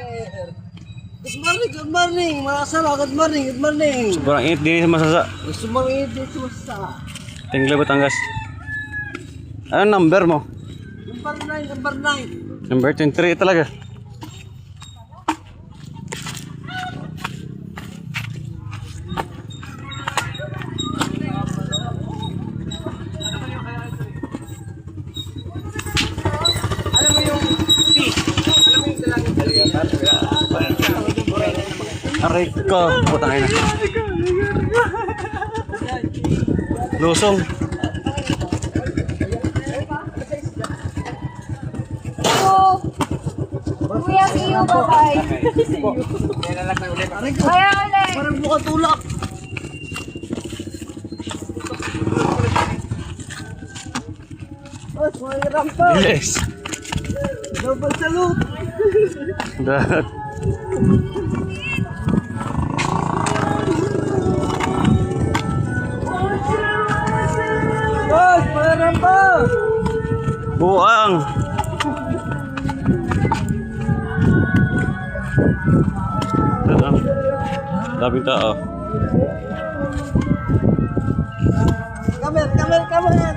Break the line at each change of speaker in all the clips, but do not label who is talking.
Good morning, good morning. Mga kasama, good morning, good morning.
Sobrang init din sa Masasa.
Gusto mong i-edit mo sa...
Tingla Batangas. Anong number mo?
Number 9, number 9.
Number 23 talaga.
Alam mo yung fish? Alam mo yung
Aray ko. Putang ina. Lusong.
Kuya, see you, bye-bye. Kaya ulit.
Parang buka tulak. Oh, mga rampa.
Yes.
Double salute.
Dat.
Oh, mga rampa.
Buang. Tadang. Daming tao.
Kamer, kamer, kamer.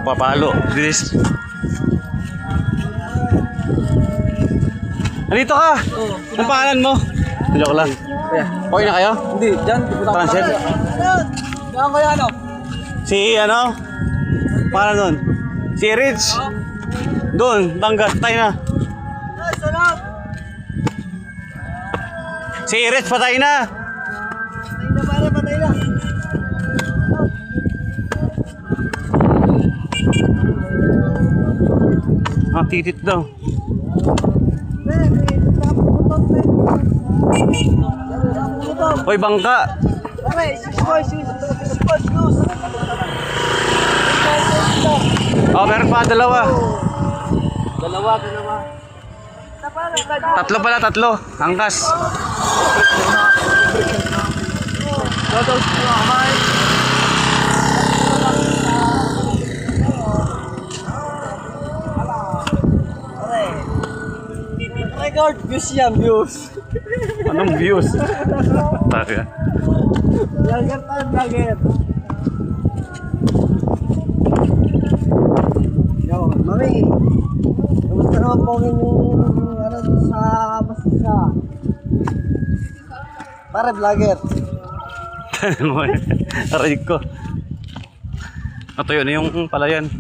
Papalo. Bilis. Nandito ka! Ang pangalan mo? Joke lang. Okay na kayo?
Hindi, dyan.
Transit?
Diyan kayo ano?
Si ano? Para nun? Si Rich? Doon, tanggat. Tayo na.
Ay, sarap.
Si Rich, patay na!
Patay na, pare, patay na.
Ah, titit daw. Hoy, bangka!
Pare, shoes.
Oh, meron pa, dalawa.
Dalawa.
Tatlo pala, tatlo. Angkas.
Record views yan, views.
Anong views? Taka.
Vlogger tayo, vlogger. Yo, mami. Kamusta naman po ang inyong ano sa Masisa? Pare, vlogger.
Aray ko. Natuyo na yung palayan.